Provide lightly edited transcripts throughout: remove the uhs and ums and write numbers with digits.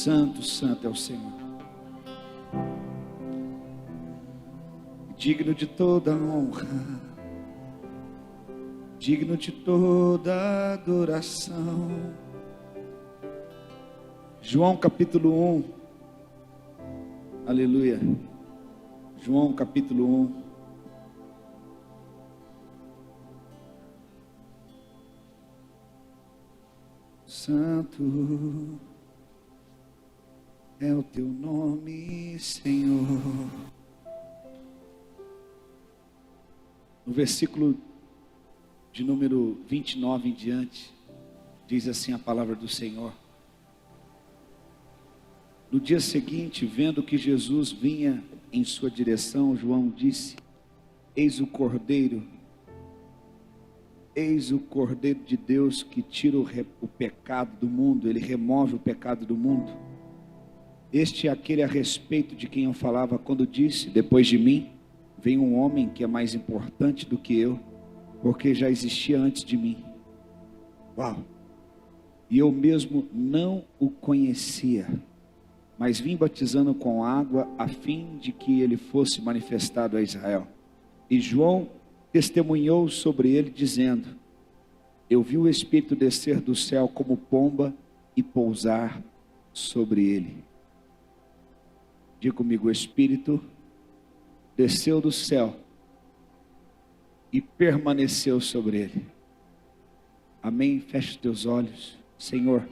Santo, santo é o Senhor. Digno de toda honra, digno de toda adoração. João capítulo 1. Aleluia. João capítulo 1. Santo é o teu nome, Senhor. No versículo de número 29 em diante, diz assim a palavra do Senhor: no dia seguinte, vendo que Jesus vinha em sua direção, João disse: eis o Cordeiro de Deus que tira o pecado do mundo. Ele remove o pecado do mundo. Este é aquele a respeito de quem eu falava quando disse: depois de mim vem um homem que é mais importante do que eu, porque já existia antes de mim. Uau! E eu mesmo não o conhecia, mas vim batizando com água a fim de que ele fosse manifestado a Israel. E João testemunhou sobre ele, dizendo: eu vi o Espírito descer do céu como pomba e pousar sobre ele. Diga comigo: o Espírito desceu do céu e permaneceu sobre ele. Amém? Feche os teus olhos. Senhor,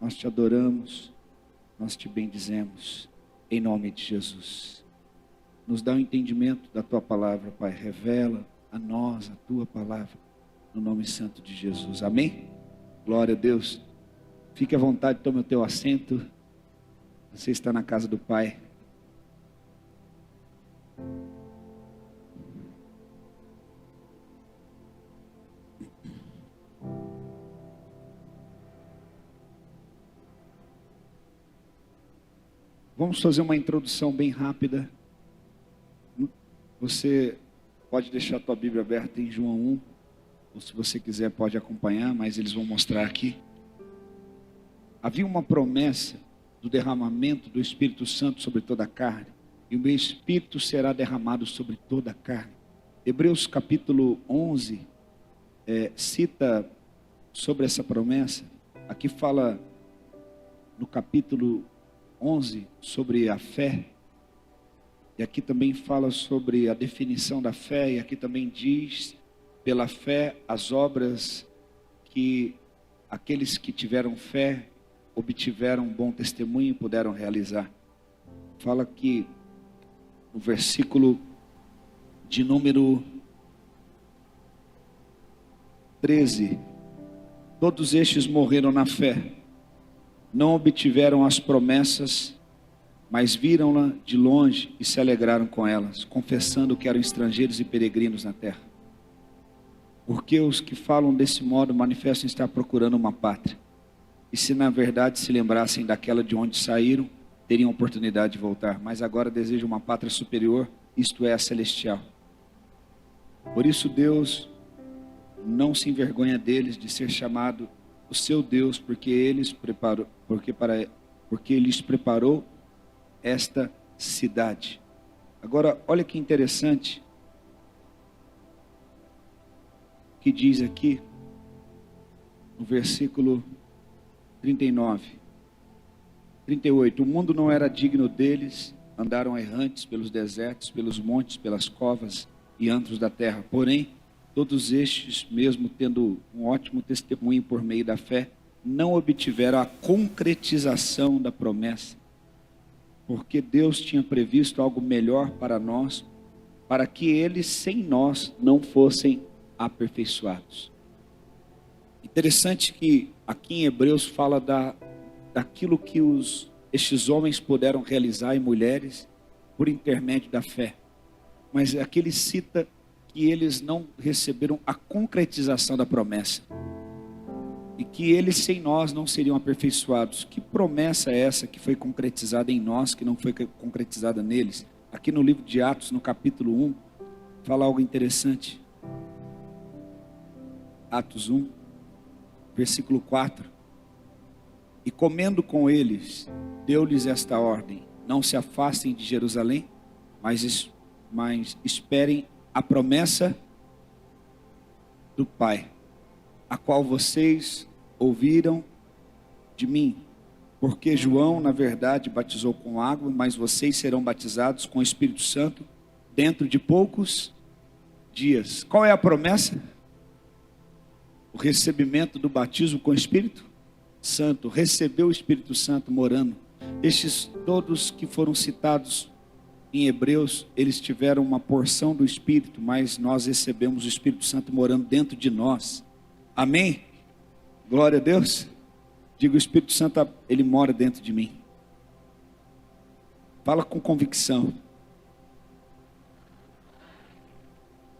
nós te adoramos, nós te bendizemos, em nome de Jesus. Nos dá o entendimento da tua palavra, Pai. Revela a nós a tua palavra, no nome santo de Jesus. Amém? Glória a Deus. Fique à vontade, tome o teu assento. Você está na casa do Pai. Vamos fazer uma introdução bem rápida. Você pode deixar a tua Bíblia aberta em João 1, ou se você quiser pode acompanhar, mas eles vão mostrar aqui. Havia uma promessa do derramamento do Espírito Santo sobre toda a carne, e o meu Espírito será derramado sobre toda a carne. Hebreus capítulo 11 cita sobre essa promessa. Aqui fala no capítulo 11 sobre a fé, e aqui também fala sobre a definição da fé, e aqui também diz: pela fé as obras que aqueles que tiveram fé obtiveram um bom testemunho e puderam realizar. Fala que no versículo de número 13: todos estes morreram na fé, não obtiveram as promessas, mas viram-la de longe e se alegraram com elas, confessando que eram estrangeiros e peregrinos na terra. Porque os que falam desse modo manifestam estar procurando uma pátria, e se na verdade se lembrassem daquela de onde saíram, teriam oportunidade de voltar, mas agora desejam uma pátria superior, isto é, a celestial. Por isso Deus não se envergonha deles de ser chamado o seu Deus, porque lhes preparou esta cidade. Agora, olha que interessante que diz aqui no versículo 39, 38: o mundo não era digno deles, andaram errantes pelos desertos, pelos montes, pelas covas e antros da terra. Porém, todos estes, mesmo tendo um ótimo testemunho por meio da fé, não obtiveram a concretização da promessa, porque Deus tinha previsto algo melhor para nós, para que eles sem nós não fossem aperfeiçoados. Interessante que aqui em Hebreus fala daquilo que estes homens puderam realizar, e mulheres, por intermédio da fé. Mas aqui ele cita que eles não receberam a concretização da promessa, e que eles sem nós não seriam aperfeiçoados. Que promessa é essa que foi concretizada em nós, que não foi concretizada neles? Aqui no livro de Atos, no capítulo 1, fala algo interessante. Atos 1, versículo 4. E comendo com eles, deu-lhes esta ordem: não se afastem de Jerusalém, mas esperem a promessa do Pai, a qual vocês ouviram de mim. Porque João, na verdade, batizou com água, mas vocês serão batizados com o Espírito Santo dentro de poucos dias. Qual é a promessa? O recebimento do batismo com o Espírito Santo. Recebeu o Espírito Santo morando. Estes todos que foram citados em Hebreus, eles tiveram uma porção do Espírito, mas nós recebemos o Espírito Santo morando dentro de nós. Amém? Glória a Deus. Diga: o Espírito Santo, ele mora dentro de mim. Fala com convicção.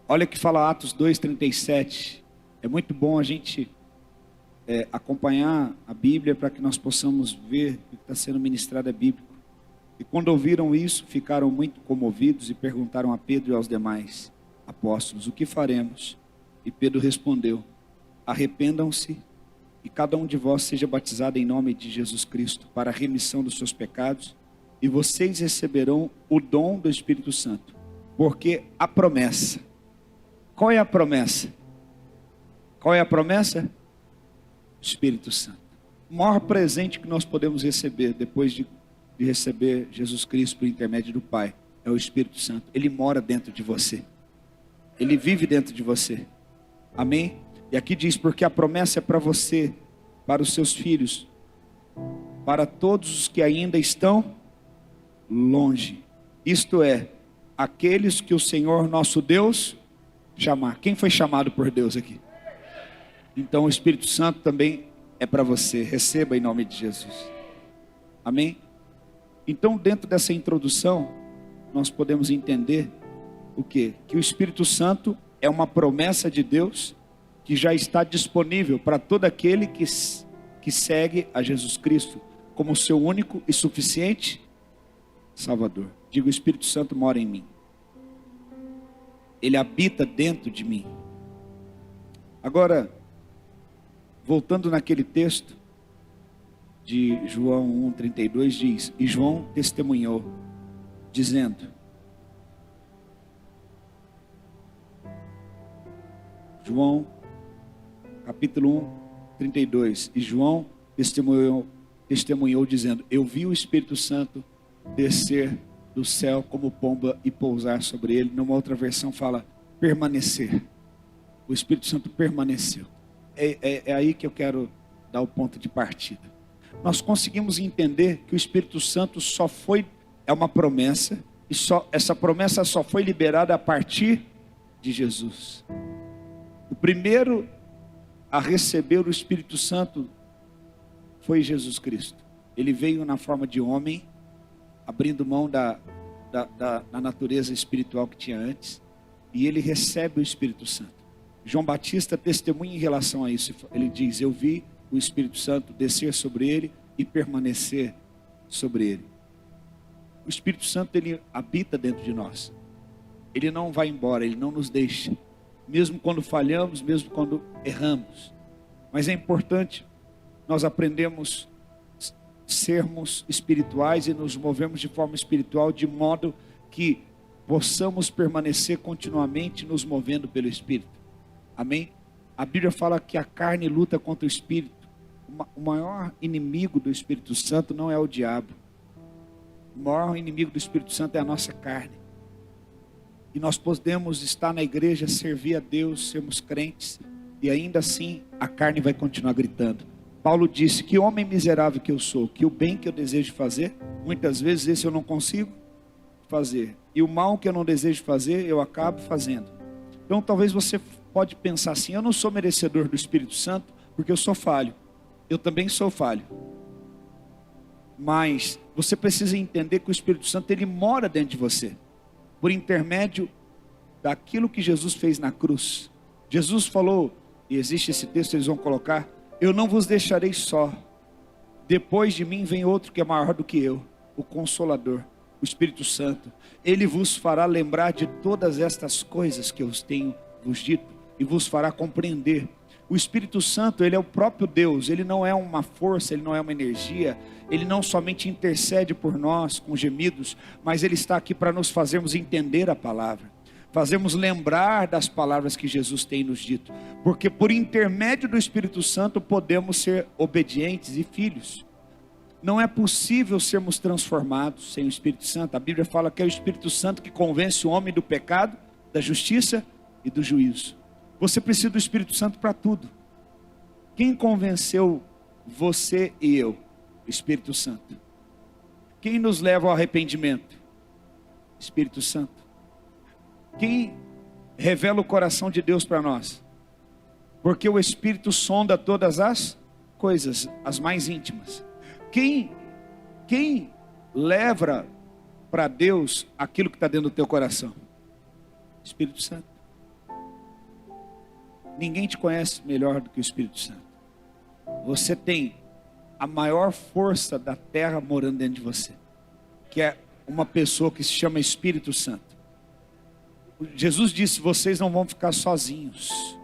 Olha que fala Atos 2:37. É muito bom a gente acompanhar a Bíblia para que nós possamos ver o que está sendo ministrado é bíblico. E quando ouviram isso, ficaram muito comovidos e perguntaram a Pedro e aos demais apóstolos: o que faremos? E Pedro respondeu: arrependam-se e cada um de vós seja batizado em nome de Jesus Cristo para a remissão dos seus pecados, e vocês receberão o dom do Espírito Santo. Porque a promessa, qual é a promessa? Qual é a promessa? O Espírito Santo. O maior presente que nós podemos receber depois de receber Jesus Cristo por intermédio do Pai é o Espírito Santo. Ele mora dentro de você. Ele vive dentro de você. Amém? E aqui diz: porque a promessa é para você, para os seus filhos, para todos os que ainda estão longe. Isto é, aqueles que o Senhor nosso Deus chamar. Quem foi chamado por Deus aqui? Então o Espírito Santo também é para você. Receba em nome de Jesus. Amém? Então, dentro dessa introdução, nós podemos entender o quê? Que o Espírito Santo é uma promessa de Deus que já está disponível para todo aquele que segue a Jesus Cristo como seu único e suficiente Salvador. Diga: o Espírito Santo mora em mim. Ele habita dentro de mim. Agora, voltando naquele texto de João 1:32, diz: e João testemunhou, dizendo, João capítulo 1:32, e João testemunhou dizendo: eu vi o Espírito Santo descer do céu como pomba e pousar sobre ele. Numa outra versão fala permanecer. O Espírito Santo permaneceu. É aí que eu quero dar o ponto de partida. Nós conseguimos entender que o Espírito Santo é uma promessa, e essa promessa só foi liberada a partir de Jesus. O primeiro a receber o Espírito Santo foi Jesus Cristo. Ele veio na forma de homem, abrindo mão da natureza espiritual que tinha antes, e ele recebe o Espírito Santo. João Batista testemunha em relação a isso. Ele diz: eu vi o Espírito Santo descer sobre ele e permanecer sobre ele. O Espírito Santo, ele habita dentro de nós. Ele não vai embora, ele não nos deixa, mesmo quando falhamos, mesmo quando erramos. Mas é importante nós aprendemos sermos espirituais e nos movemos de forma espiritual, de modo que possamos permanecer continuamente nos movendo pelo Espírito. Amém? A Bíblia fala que a carne luta contra o Espírito. O maior inimigo do Espírito Santo não é o diabo. O maior inimigo do Espírito Santo é a nossa carne. E nós podemos estar na igreja, servir a Deus, sermos crentes, e ainda assim a carne vai continuar gritando. Paulo disse: que homem miserável que eu sou, que o bem que eu desejo fazer, muitas vezes esse eu não consigo fazer, e o mal que eu não desejo fazer, eu acabo fazendo. Então talvez você pode pensar assim: eu não sou merecedor do Espírito Santo, porque eu sou falho. Eu também sou falho. Mas você precisa entender que o Espírito Santo, ele mora dentro de você, por intermédio daquilo que Jesus fez na cruz. Jesus falou, e existe esse texto, eles vão colocar: eu não vos deixarei só, depois de mim vem outro que é maior do que eu, o Consolador, o Espírito Santo. Ele vos fará lembrar de todas estas coisas que eu tenho vos dito, e vos fará compreender. O Espírito Santo, ele é o próprio Deus, ele não é uma força, ele não é uma energia, ele não somente intercede por nós com gemidos, mas ele está aqui para nos fazermos entender a palavra, fazermos lembrar das palavras que Jesus tem nos dito, porque por intermédio do Espírito Santo podemos ser obedientes e filhos. Não é possível sermos transformados sem o Espírito Santo. A Bíblia fala que é o Espírito Santo que convence o homem do pecado, da justiça e do juízo. Você precisa do Espírito Santo para tudo. Quem convenceu você e eu? O Espírito Santo. Quem nos leva ao arrependimento? Espírito Santo. Quem revela o coração de Deus para nós? Porque o Espírito sonda todas as coisas, as mais íntimas. Quem leva para Deus aquilo que está dentro do teu coração? Espírito Santo. Ninguém te conhece melhor do que o Espírito Santo. Você tem a maior força da terra morando dentro de você, que é uma pessoa que se chama Espírito Santo. Jesus disse: vocês não vão ficar sozinhos.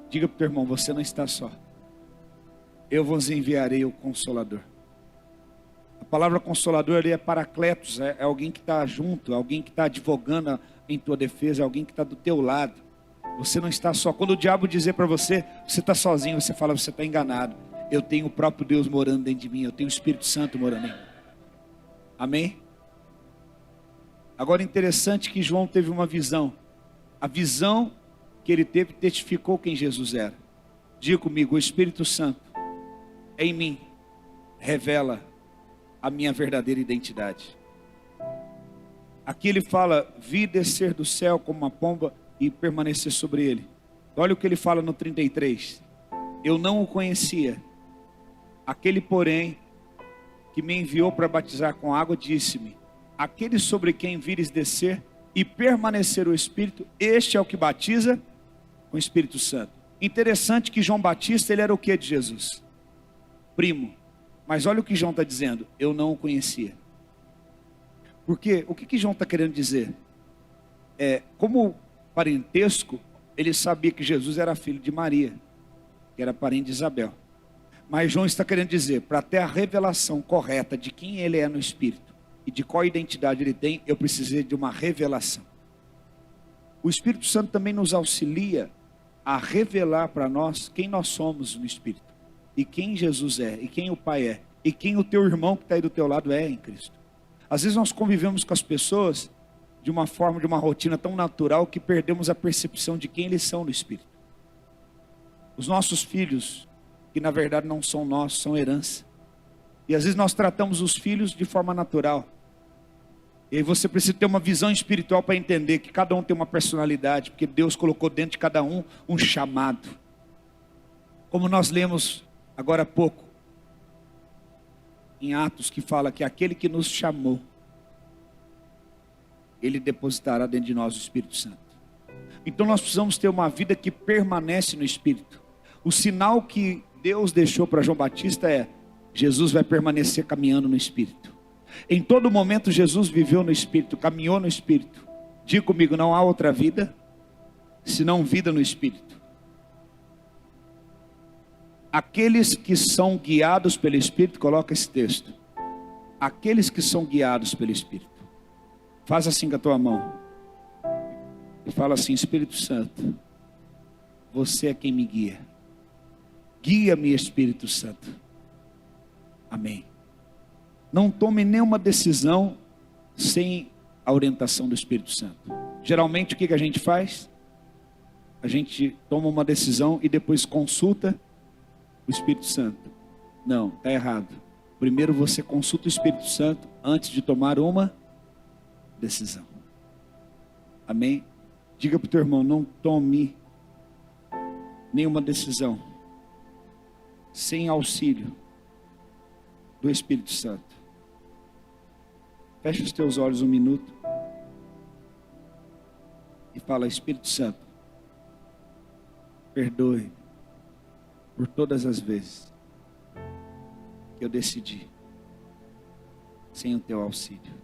Diga para o teu irmão: você não está só. Eu vos enviarei o Consolador. A palavra Consolador ali é Paracletos, é alguém que está junto, alguém que está advogando em tua defesa, alguém que está do teu lado. Você não está só. Quando o diabo dizer para você, você está sozinho, você fala: você está enganado. Eu tenho o próprio Deus morando dentro de mim, eu tenho o Espírito Santo morando em mim. Amém? Agora, interessante que João teve uma visão. A visão que ele teve testificou quem Jesus era. Diga comigo: o Espírito Santo em mim revela a minha verdadeira identidade. Aqui ele fala: vi descer do céu como uma pomba e permanecer sobre ele. Olha o que ele fala no 33. Eu não o conhecia. Aquele, porém, que me enviou para batizar com água, disse-me: aquele sobre quem vires descer e permanecer o Espírito, este é o que batiza com o Espírito Santo. Interessante que João Batista, ele era o que de Jesus? Primo. Mas olha o que João está dizendo: eu não o conhecia. Porque o que João está querendo dizer? Como parentesco, ele sabia que Jesus era filho de Maria, que era parente de Isabel. Mas João está querendo dizer: para ter a revelação correta de quem ele é no Espírito e de qual identidade ele tem, eu precisei de uma revelação. O Espírito Santo também nos auxilia a revelar para nós quem nós somos no Espírito, e quem Jesus é, e quem o Pai é, e quem o teu irmão que está aí do teu lado é em Cristo. Às vezes nós convivemos com as pessoas de uma forma, de uma rotina tão natural, que perdemos a percepção de quem eles são no Espírito. Os nossos filhos, que na verdade não são nossos, são herança. E às vezes nós tratamos os filhos de forma natural. E aí você precisa ter uma visão espiritual para entender que cada um tem uma personalidade, porque Deus colocou dentro de cada um um chamado. Como nós lemos agora há pouco, em Atos, que fala que aquele que nos chamou, ele depositará dentro de nós o Espírito Santo. Então nós precisamos ter uma vida que permanece no Espírito. O sinal que Deus deixou para João Batista é: Jesus vai permanecer caminhando no Espírito. Em todo momento Jesus viveu no Espírito, caminhou no Espírito. Diga comigo: não há outra vida senão vida no Espírito. Aqueles que são guiados pelo Espírito, coloca esse texto. Aqueles que são guiados pelo Espírito. Faz assim com a tua mão. E fala assim: Espírito Santo, você é quem me guia. Guia-me, Espírito Santo. Amém. Não tome nenhuma decisão sem a orientação do Espírito Santo. Geralmente o que a gente faz? A gente toma uma decisão e depois consulta o Espírito Santo. Não, está errado. Primeiro você consulta o Espírito Santo antes de tomar uma decisão. Amém? Diga para o teu irmão: não tome nenhuma decisão sem auxílio do Espírito Santo. Fecha os teus olhos um minuto e fala: Espírito Santo, perdoe por todas as vezes que eu decidi sem o teu auxílio.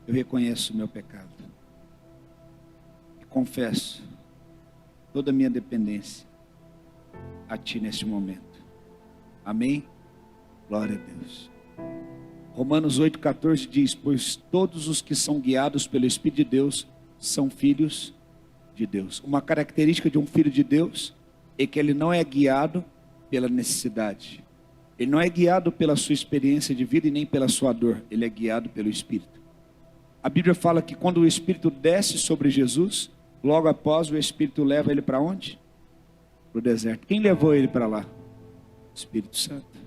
Eu reconheço o meu pecado. confesso toda a minha dependência a Ti neste momento. Amém? Glória a Deus. Romanos 8,14 diz: pois todos os que são guiados pelo Espírito de Deus são filhos de Deus. Uma característica de um filho de Deus é que ele não é guiado pela necessidade. Ele não é guiado pela sua experiência de vida e nem pela sua dor. Ele é guiado pelo Espírito. A Bíblia fala que quando o Espírito desce sobre Jesus, logo após o Espírito leva ele para onde? Para o deserto. Quem levou ele para lá? O Espírito Santo.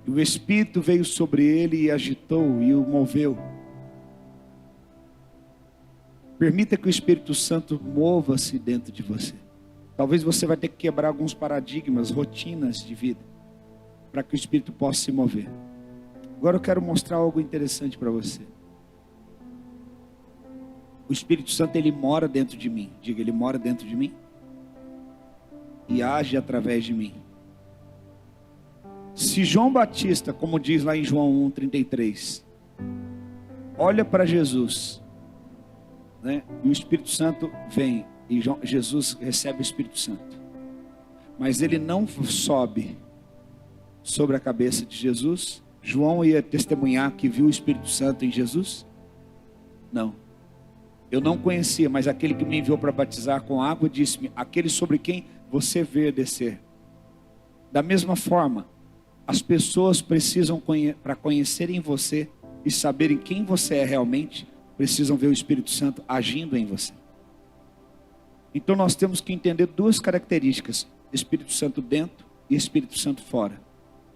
E o Espírito veio sobre ele e agitou e o moveu. Permita que o Espírito Santo mova-se dentro de você. Talvez você vai ter que quebrar alguns paradigmas, rotinas de vida, para que o Espírito possa se mover. Agora eu quero mostrar algo interessante para você. O Espírito Santo, ele mora dentro de mim. Diga, ele mora dentro de mim e age através de mim. Se João Batista, como diz lá em João 1,33, olha para Jesus, né? E o Espírito Santo vem, e Jesus recebe o Espírito Santo, mas ele não sobe sobre a cabeça de Jesus. João ia testemunhar que viu o Espírito Santo em Jesus? Não. Eu não conhecia, mas aquele que me enviou para batizar com água disse-me: aquele sobre quem você vê descer. Da mesma forma, as pessoas precisam, para conhecerem você e saberem quem você é realmente, precisam ver o Espírito Santo agindo em você. Então nós temos que entender duas características: Espírito Santo dentro e Espírito Santo fora.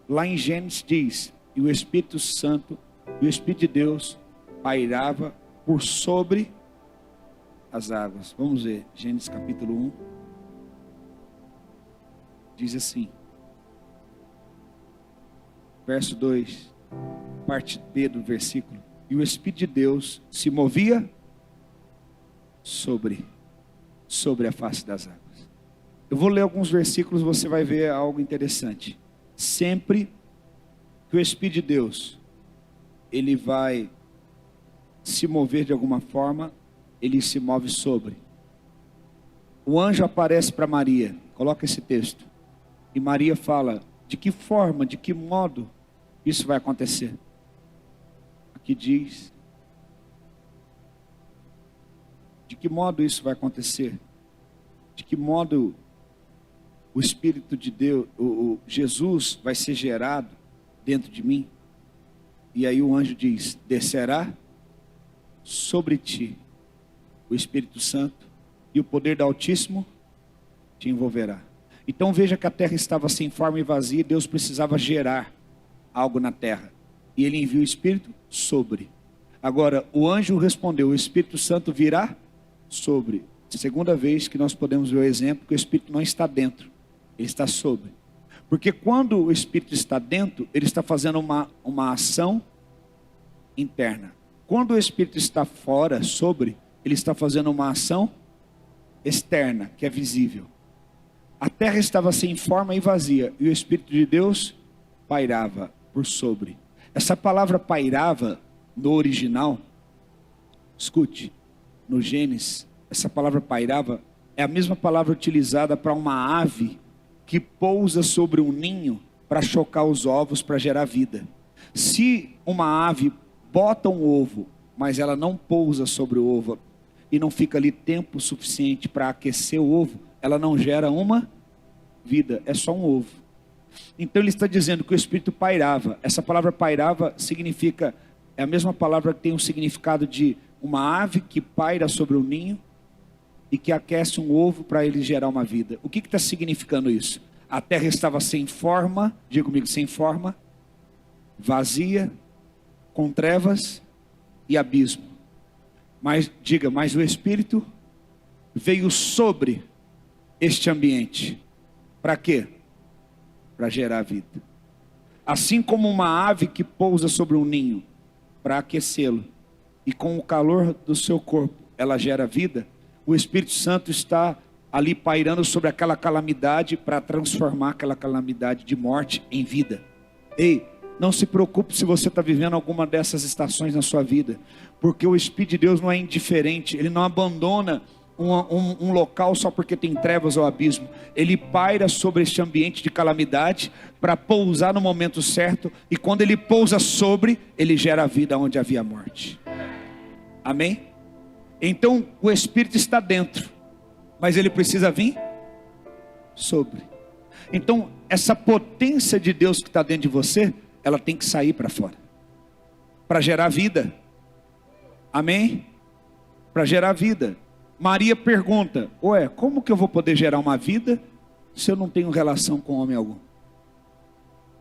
Lá em Gênesis diz: e o Espírito Santo, e o Espírito de Deus pairava por sobre as águas. Vamos ver, Gênesis capítulo 1. Diz assim, verso 2, parte B do versículo: e o Espírito de Deus se movia sobre a face das águas. Eu vou ler alguns versículos, você vai ver algo interessante. Sempre que o Espírito de Deus, ele vai se mover de alguma forma, ele se move sobre. O anjo aparece para Maria, coloca esse texto, e Maria fala: de que forma, de que modo isso vai acontecer? Aqui diz: de que modo isso vai acontecer? De que modo o Espírito de Deus, Jesus vai ser gerado dentro de mim? E aí o anjo diz: descerá sobre ti o Espírito Santo, e o poder do Altíssimo te envolverá. Então veja que a terra estava sem forma e vazia, e Deus precisava gerar algo na terra, e ele enviou o Espírito sobre. Agora o anjo respondeu: o Espírito Santo virá sobre. Segunda vez que nós podemos ver o exemplo que o Espírito não está dentro, ele está sobre. Porque quando o Espírito está dentro, ele está fazendo uma ação interna. Quando o Espírito está fora, sobre, ele está fazendo uma ação externa, que é visível. A terra estava sem forma e vazia, e o Espírito de Deus pairava por sobre. Essa palavra pairava, no original, escute, no Gênesis, essa palavra pairava é a mesma palavra utilizada para uma ave que pousa sobre um ninho para chocar os ovos para gerar vida. Se uma ave bota um ovo, mas ela não pousa sobre o ovo e não fica ali tempo suficiente para aquecer o ovo, ela não gera uma vida, é só um ovo. Então ele está dizendo que o Espírito pairava. Essa palavra pairava significa, é a mesma palavra que tem um significado de uma ave que paira sobre um ninho e que aquece um ovo para ele gerar uma vida. O que está significando isso? A terra estava sem forma, diga comigo, sem forma, vazia, com trevas e abismo. Mas diga, mas o Espírito veio sobre este ambiente. Para quê? Para gerar vida. Assim como uma ave que pousa sobre um ninho para aquecê-lo, e com o calor do seu corpo ela gera vida, o Espírito Santo está ali pairando sobre aquela calamidade para transformar aquela calamidade de morte em vida. Ei, Não se preocupe se você está vivendo alguma dessas estações na sua vida, porque o Espírito de Deus não é indiferente, Ele não abandona um local só porque tem trevas ou abismo. Ele paira sobre este ambiente de calamidade para pousar no momento certo, e quando Ele pousa sobre, Ele gera vida onde havia morte. Amém? Então o Espírito está dentro, mas ele precisa vir sobre. Então essa potência de Deus que está dentro de você, ela tem que sair para fora, para gerar vida. Amém? Para gerar vida. Maria pergunta: ué, como que eu vou poder gerar uma vida se eu não tenho relação com homem algum?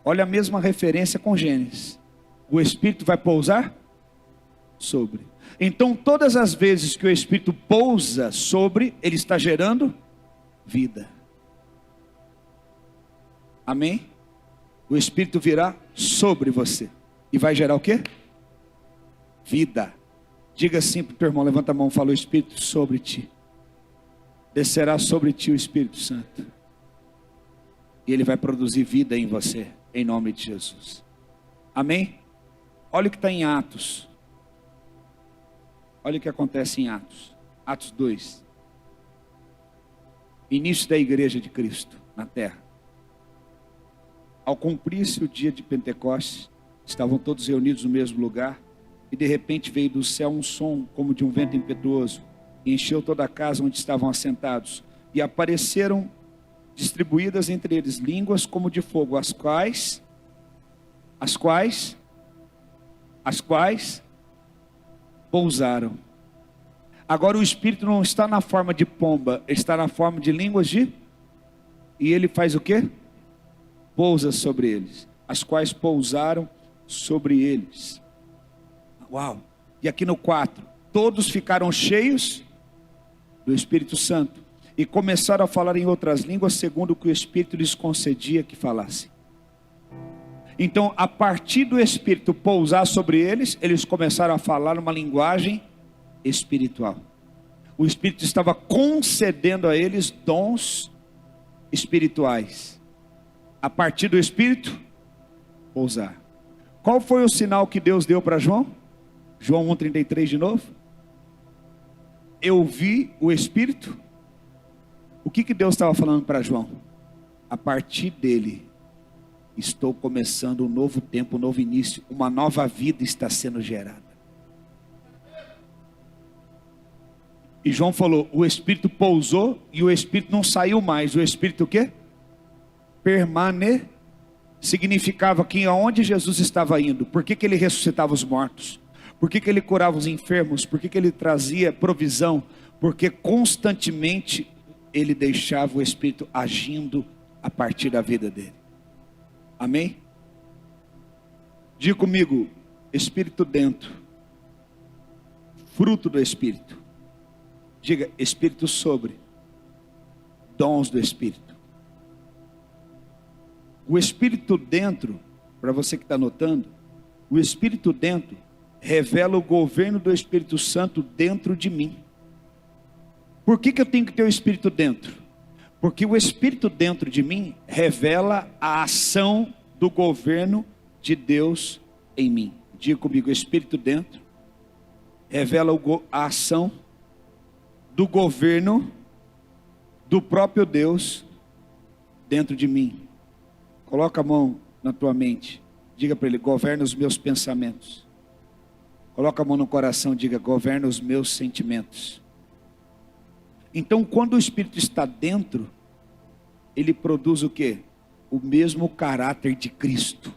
Olha a mesma referência com Gênesis. O Espírito vai pousar sobre. Então todas as vezes que o Espírito pousa sobre, ele está gerando vida. Amém? O Espírito virá sobre você e vai gerar o quê? Vida. Diga assim para o teu irmão, levanta a mão, fala: o Espírito sobre ti. Descerá sobre ti o Espírito Santo. E ele vai produzir vida em você, em nome de Jesus. Amém? Olha o que está em Atos. Olha o que acontece em Atos. Atos 2. Início da igreja de Cristo na terra. Ao cumprir-se o dia de Pentecostes, estavam todos reunidos no mesmo lugar, e de repente veio do céu um som como de um vento impetuoso, e encheu toda a casa onde estavam assentados, e apareceram distribuídas entre eles línguas como de fogo, as quais pousaram. Agora o Espírito não está na forma de pomba, ele está na forma de línguas de... E ele faz o quê? Pousa sobre eles, as quais pousaram sobre eles. Uau! E aqui no 4, todos ficaram cheios do Espírito Santo e começaram a falar em outras línguas, segundo o que o Espírito lhes concedia que falassem. Então, a partir do Espírito pousar sobre eles, eles começaram a falar uma linguagem espiritual. O Espírito estava concedendo a eles dons espirituais. A partir do Espírito pousar. Qual foi o sinal que Deus deu para João? João 1,33 de novo. Eu vi o Espírito. O que Deus estava falando para João? A partir dele, estou começando um novo tempo, um novo início, uma nova vida está sendo gerada. E João falou, o Espírito pousou e o Espírito não saiu mais. O Espírito o quê? Significava que aonde Jesus estava indo, por que ele ressuscitava os mortos? Por que ele curava os enfermos? Por que ele trazia provisão? Porque constantemente ele deixava o Espírito agindo a partir da vida dele. Amém? Diga comigo, Espírito dentro, fruto do Espírito. Diga, Espírito sobre, dons do Espírito. O Espírito dentro, para você que está anotando, o Espírito dentro revela o governo do Espírito Santo dentro de mim. Por que eu tenho que ter o Espírito dentro? Porque o Espírito dentro de mim revela a ação do governo de Deus em mim. Diga comigo, o Espírito dentro revela a ação do governo do próprio Deus dentro de mim. Coloca a mão na tua mente, diga para ele, governa os meus pensamentos. Coloca a mão no coração, diga, governa os meus sentimentos. Então quando o Espírito está dentro, ele produz o quê? O mesmo caráter de Cristo.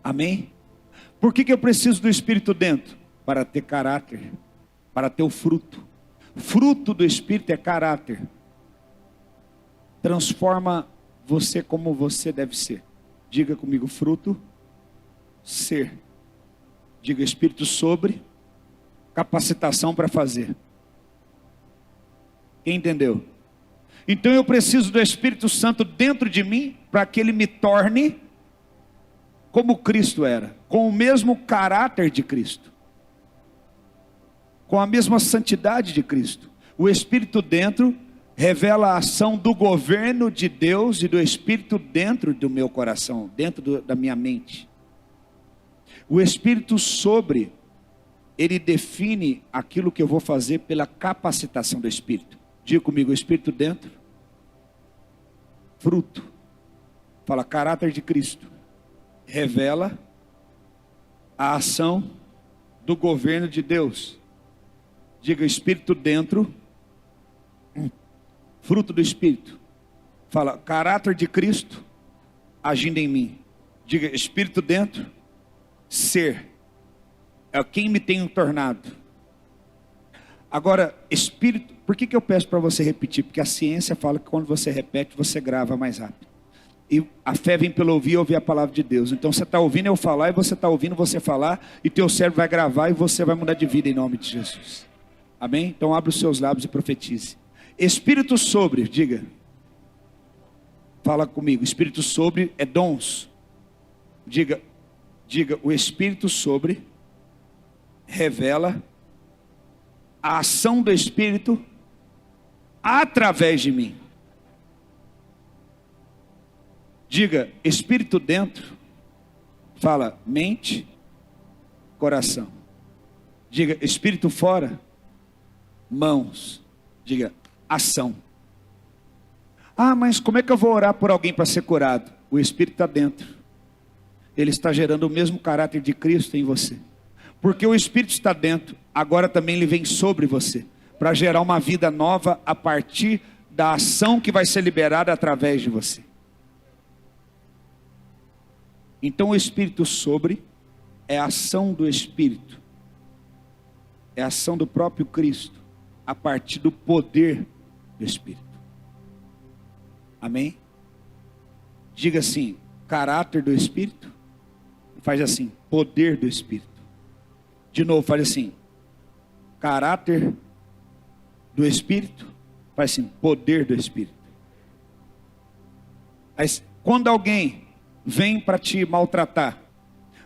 Amém? Por que eu preciso do Espírito dentro? Para ter caráter, para ter o fruto. Fruto do Espírito é caráter. Transforma você como você deve ser. Diga comigo, fruto, ser. Diga, Espírito sobre, capacitação para fazer. Quem entendeu? Então eu preciso do Espírito Santo dentro de mim, para que ele me torne como Cristo era, com o mesmo caráter de Cristo, com a mesma santidade de Cristo. O Espírito dentro Revela a ação do governo de Deus e do Espírito dentro do meu coração, dentro da minha mente. O Espírito sobre, ele define aquilo que eu vou fazer pela capacitação do Espírito. Diga comigo, o Espírito dentro, fruto. Fala, caráter de Cristo. Revela a ação do governo de Deus. Diga, Espírito dentro, fruto do Espírito. Fala, caráter de Cristo agindo em mim. Diga, Espírito dentro, ser. É quem me tem tornado. Agora, Espírito, por que eu peço para você repetir? Porque a ciência fala que quando você repete, você grava mais rápido. E a fé vem pelo ouvir e ouvir a palavra de Deus. Então você está ouvindo eu falar, e você está ouvindo você falar, e teu cérebro vai gravar, e você vai mudar de vida em nome de Jesus. Amém? Então abre os seus lábios e profetize. Espírito sobre, diga. Fala comigo, Espírito sobre é dons. Diga, o Espírito sobre revela a ação do Espírito através de mim. Diga, Espírito dentro, fala mente, coração. Diga, Espírito fora, mãos. Diga, ação. Ah, mas como é que eu vou orar por alguém para ser curado? O Espírito está dentro. Ele está gerando o mesmo caráter de Cristo em você. Porque o Espírito está dentro, agora também ele vem sobre você, para gerar uma vida nova a partir da ação que vai ser liberada através de você. Então o Espírito sobre é a ação do Espírito, é a ação do próprio Cristo, a partir do poder do Espírito. Amém? Diga assim, caráter do Espírito, faz assim, poder do Espírito. De novo, faz assim, caráter do Espírito, faz assim, poder do Espírito. Aí, quando alguém vem para te maltratar,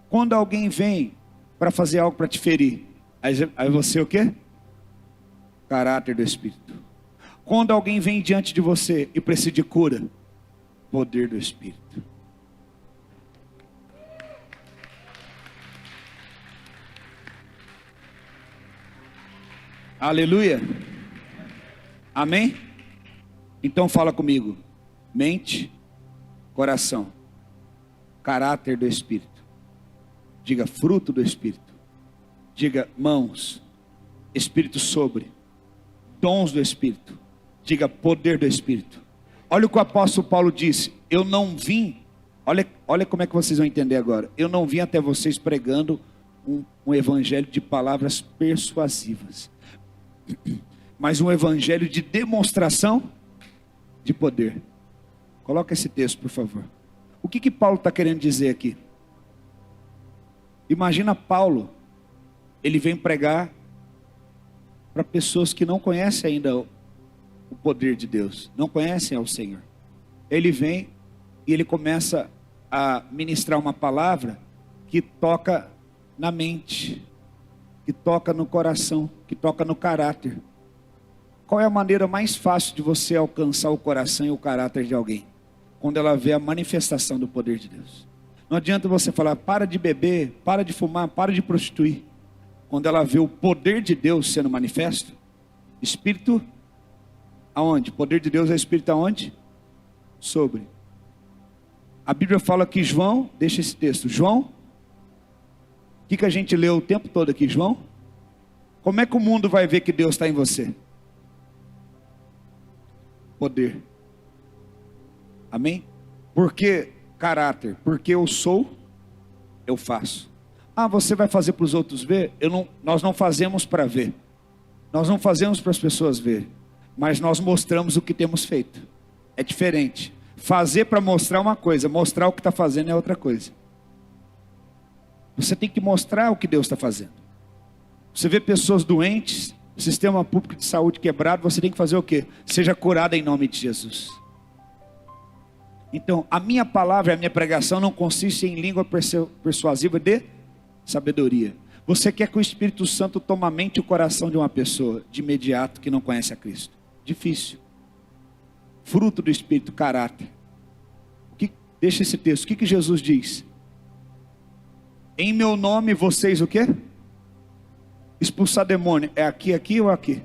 quando alguém vem para fazer algo para te ferir, aí você o quê? Caráter do Espírito. Quando alguém vem diante de você e precisa de cura, poder do Espírito. Aleluia. Amém? Então fala comigo. Mente, coração, caráter do Espírito. Diga fruto do Espírito. Diga mãos, Espírito sobre, dons do Espírito. Diga poder do Espírito. Olha o que o apóstolo Paulo disse. Eu não vim, olha como é que vocês vão entender agora. Eu não vim até vocês pregando um evangelho de palavras persuasivas, mas um evangelho de demonstração de poder. Coloca esse texto, por favor. O que Paulo está querendo dizer aqui? Imagina Paulo, ele vem pregar para pessoas que não conhecem ainda o poder de Deus, não conhecem ao Senhor. Ele vem e ele começa a ministrar uma palavra que toca na mente, que toca no coração, que toca no caráter. Qual é a maneira mais fácil de você alcançar o coração e o caráter de alguém? Quando ela vê a manifestação do poder de Deus. Não adianta você falar, para de beber, para de fumar, para de prostituir. Quando ela vê o poder de Deus sendo manifesto, Espírito, aonde? Poder de Deus é Espírito aonde? Sobre. A Bíblia fala que João, deixa esse texto, João, o que a gente leu o tempo todo aqui, João? Como é que o mundo vai ver que Deus está em você? Poder. Amém? Porque caráter, porque eu sou, eu faço. Ah, você vai fazer para os outros ver? Nós não fazemos para ver. Nós não fazemos para as pessoas ver. Mas nós mostramos o que temos feito. É diferente. Fazer para mostrar uma coisa, mostrar o que está fazendo é outra coisa. Você tem que mostrar o que Deus está fazendo. Você vê pessoas doentes, sistema público de saúde quebrado, você tem que fazer o quê? Seja curada em nome de Jesus. Então, a minha palavra, a minha pregação não consiste em língua persuasiva de sabedoria. Você quer que o Espírito Santo tome a mente e o coração de uma pessoa de imediato que não conhece a Cristo? Difícil. Fruto do Espírito, caráter. Deixa esse texto, o que Jesus diz? Em meu nome vocês o quê? Expulsar demônio, é aqui, aqui ou aqui?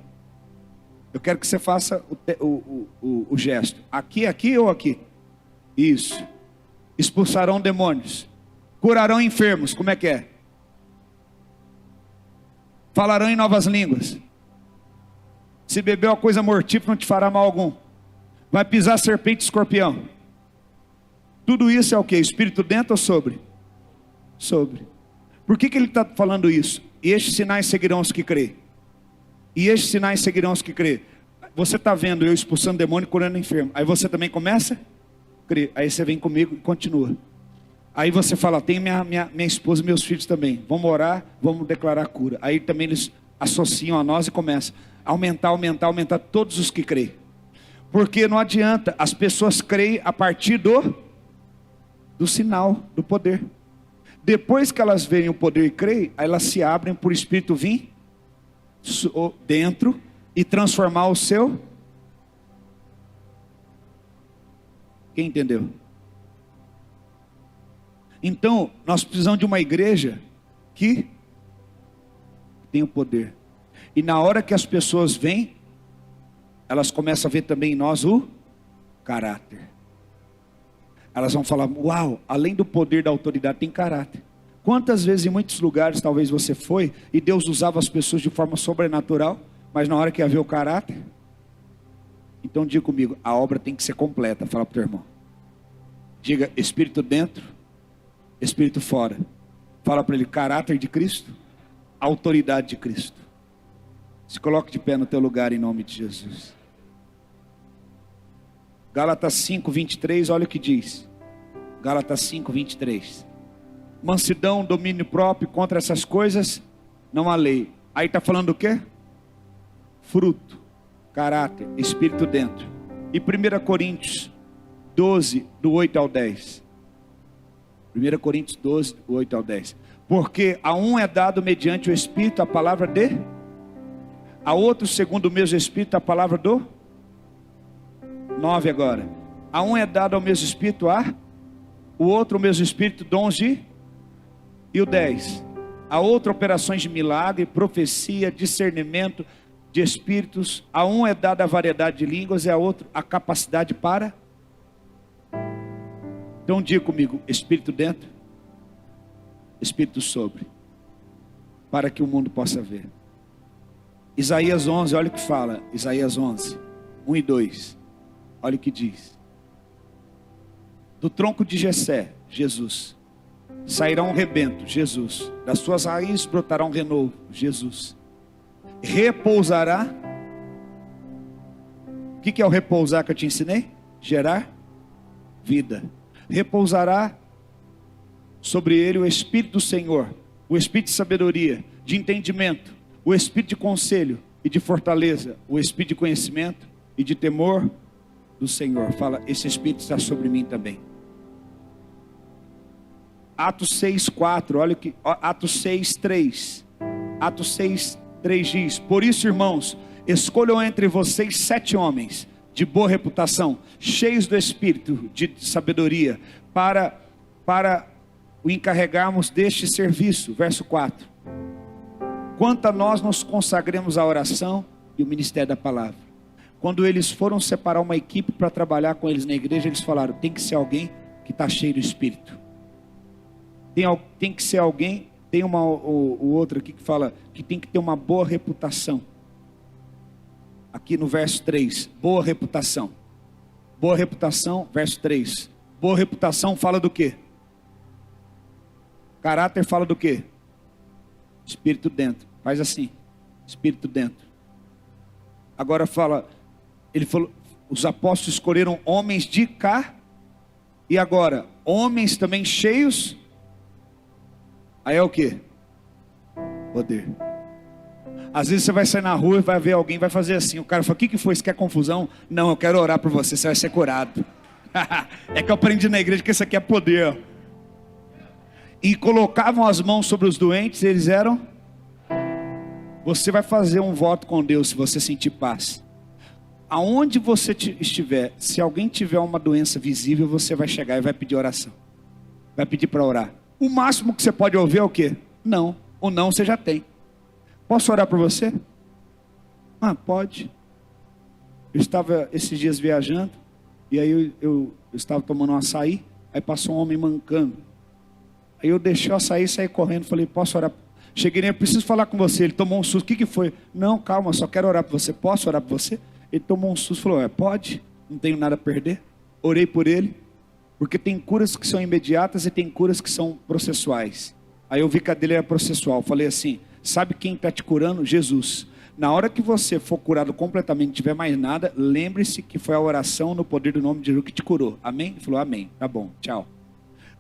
Eu quero que você faça o gesto, aqui, aqui ou aqui? Isso. Expulsarão demônios, curarão enfermos, como é que é? Falarão em novas línguas. Se beber uma coisa mortífera não te fará mal algum. Vai pisar serpente e escorpião. Tudo isso é o que? Espírito dentro ou sobre? Sobre. Por que ele está falando isso? E estes sinais seguirão os que crê. E estes sinais seguirão os que crê. Você está vendo eu expulsando demônio e curando enfermo. Aí você também começa a crer. Aí você vem comigo e continua. Aí você fala, tem minha esposa e meus filhos também. Vamos orar, vamos declarar cura. Aí também eles associam a nós e começam a aumentar todos os que creem. Porque não adianta, as pessoas creem a partir do sinal, do poder. Depois que elas veem o poder e creem, aí elas se abrem por Espírito vir dentro e transformar o seu. Quem entendeu? Então, nós precisamos de uma igreja que tem o poder. E na hora que as pessoas vêm, elas começam a ver também em nós o caráter. Elas vão falar, uau, além do poder da autoridade tem caráter. Quantas vezes em muitos lugares talvez você foi e Deus usava as pessoas de forma sobrenatural, mas na hora que havia o caráter, então diga comigo, a obra tem que ser completa. Fala para o teu irmão, diga Espírito dentro, Espírito fora. Fala para ele, caráter de Cristo, autoridade de Cristo. Se coloque de pé no teu lugar em nome de Jesus. Gálatas 5, 23, olha o que diz. Gálatas 5, 23. Mansidão, domínio próprio, contra essas coisas não há lei. Aí está falando o quê? Fruto, caráter, Espírito dentro. E 1 Coríntios 12, do 8 ao 10. 1 Coríntios 12, do 8 ao 10. Porque a um é dado mediante o Espírito a palavra de... A outro segundo o mesmo Espírito a palavra do... 9 agora. A um é dado ao mesmo Espírito o outro o mesmo Espírito dons de... E o 10. A outra operações de milagre, profecia, discernimento de espíritos. A um é dada a variedade de línguas e a outro a capacidade para... Então diga comigo, Espírito dentro, Espírito sobre. Para que o mundo possa ver. Isaías 11, olha o que fala. Isaías 11, 1 e 2. Olha o que diz. Do tronco de Jessé, Jesus, sairá um rebento, Jesus. Das suas raízes brotará um renovo, Jesus. Repousará. O que é o repousar que eu te ensinei? Gerar vida. Repousará sobre ele o Espírito do Senhor, o Espírito de sabedoria, de entendimento, o Espírito de conselho e de fortaleza, o Espírito de conhecimento e de temor do Senhor. Fala, esse Espírito está sobre mim também. Atos 6, 4, olha que Atos 6, 3. Atos 6, 3 diz: por isso, irmãos, escolham entre vocês 7 homens de boa reputação, cheios do Espírito de sabedoria, para o encarregarmos deste serviço. Verso 4. Quanto a nós, nos consagremos à oração e o ministério da palavra. Quando eles foram separar uma equipe para trabalhar com eles na igreja, eles falaram, tem que ser alguém que está cheio do Espírito. Tem que ser alguém, tem o outro aqui que fala que tem que ter uma boa reputação. Aqui no verso 3, boa reputação. Boa reputação, verso 3. Boa reputação fala do quê? Caráter fala do quê? Espírito dentro. Faz assim, Espírito dentro. Agora fala, ele falou, os apóstolos escolheram homens de cá. E agora, homens também cheios. Aí é o que? Poder. Às vezes você vai sair na rua e vai ver alguém, vai fazer assim. O cara fala, o que foi? Você quer confusão? Não, eu quero orar por você, você vai ser curado. É que eu aprendi na igreja que isso aqui é poder. E colocavam as mãos sobre os doentes, eles eram... Você vai fazer um voto com Deus se você sentir paz. aonde você estiver, se alguém tiver uma doença visível, você vai chegar e vai pedir oração. Vai pedir para orar. O máximo que você pode ouvir é o quê? Não. O não você já tem. Posso orar por você? Ah, pode. Eu estava esses dias viajando, e aí eu estava tomando um açaí, aí passou um homem mancando. Aí eu deixei o açaí e saí correndo, falei, posso orar? Cheguei nele, preciso falar com você. Ele tomou um susto, o que foi? Não, calma, só quero orar por você, posso orar por você? Ele tomou um susto, falou, pode, não tenho nada a perder. Orei por ele, porque tem curas que são imediatas e tem curas que são processuais. Aí eu vi que a dele era processual, falei assim, sabe quem está te curando? Jesus. Na hora que você for curado completamente, não tiver mais nada, lembre-se que foi a oração no poder do nome de Jesus que te curou. Amém? Ele falou, amém. Tá bom, tchau.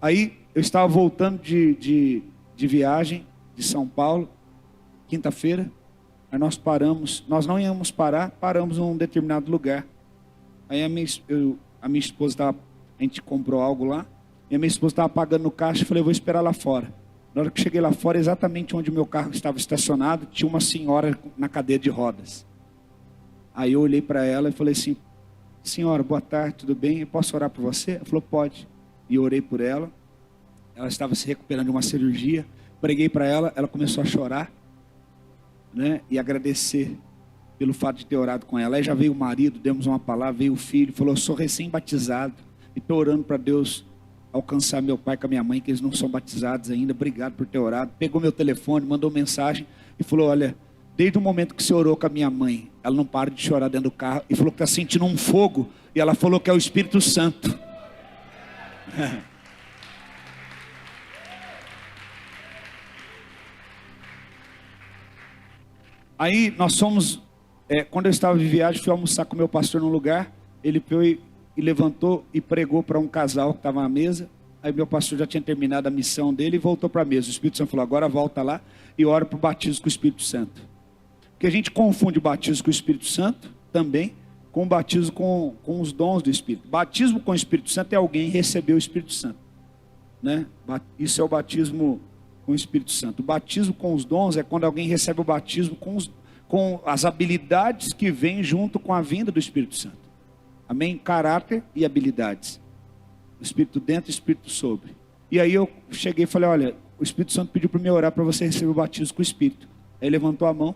Aí eu estava voltando de viagem de São Paulo, quinta-feira. Aí nós paramos, nós não íamos parar, paramos em um determinado lugar. Aí a minha esposa a gente comprou algo lá, e a minha esposa estava pagando no caixa, eu falei, eu vou esperar lá fora. Na hora que cheguei lá fora, exatamente onde o meu carro estava estacionado, tinha uma senhora na cadeira de rodas. Aí eu olhei para ela e falei assim, senhora, boa tarde, tudo bem? Eu posso orar por você? Ela falou, pode. E eu orei por ela. Ela estava se recuperando de uma cirurgia. Preguei para ela, ela começou a chorar, né? E agradecer pelo fato de ter orado com ela. Aí já veio o marido, demos uma palavra, veio o filho, falou, eu sou recém-batizado e estou orando para Deus alcançar meu pai com a minha mãe, que eles não são batizados ainda, obrigado por ter orado. Pegou meu telefone, mandou mensagem e falou, olha, desde o momento que você orou com a minha mãe, ela não para de chorar dentro do carro, e falou que está sentindo um fogo, e ela falou que é o Espírito Santo. Aí nós fomos, quando eu estava de viagem, fui almoçar com meu pastor num lugar, ele foi e levantou e pregou para um casal que estava à mesa. Aí meu pastor já tinha terminado a missão dele e voltou para a mesa. O Espírito Santo falou, agora volta lá e ora para o batismo com o Espírito Santo. Porque a gente confunde o batismo com o Espírito Santo também com o batismo com os dons do Espírito. Batismo com o Espírito Santo é alguém receber o Espírito Santo, né? Isso é o batismo com o Espírito Santo. O batismo com os dons é quando alguém recebe o batismo com as habilidades que vêm junto com a vinda do Espírito Santo. Amém? Caráter e habilidades. O Espírito dentro e o Espírito sobre. E aí eu cheguei e falei, olha, o Espírito Santo pediu para mim orar para você receber o batismo com o Espírito. Aí ele levantou a mão,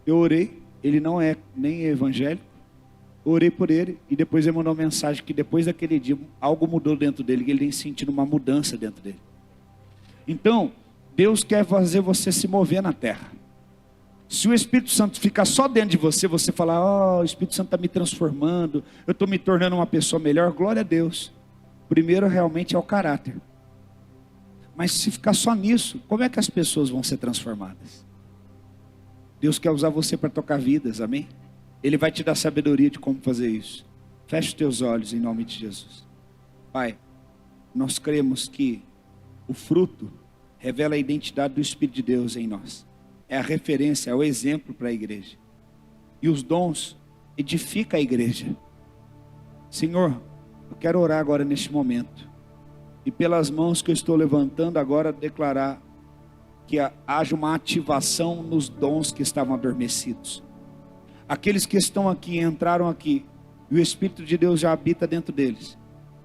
eu orei, ele não é nem evangélico, orei por ele, e depois ele mandou uma mensagem que depois daquele dia, algo mudou dentro dele, que ele tem sentido uma mudança dentro dele. Então, Deus quer fazer você se mover na terra. Se o Espírito Santo ficar só dentro de você, você falar, o Espírito Santo está me transformando, eu estou me tornando uma pessoa melhor, glória a Deus. Primeiro realmente é o caráter. Mas se ficar só nisso, como é que as pessoas vão ser transformadas? Deus quer usar você para tocar vidas, amém? Ele vai te dar sabedoria de como fazer isso. Feche os teus olhos em nome de Jesus. Pai, nós cremos que o fruto revela a identidade do Espírito de Deus em nós. É a referência, é o exemplo para a igreja. E os dons edificam a igreja. Senhor, eu quero orar agora neste momento. E pelas mãos que eu estou levantando agora, declarar que haja uma ativação nos dons que estavam adormecidos. Aqueles que estão aqui, entraram aqui, e o Espírito de Deus já habita dentro deles.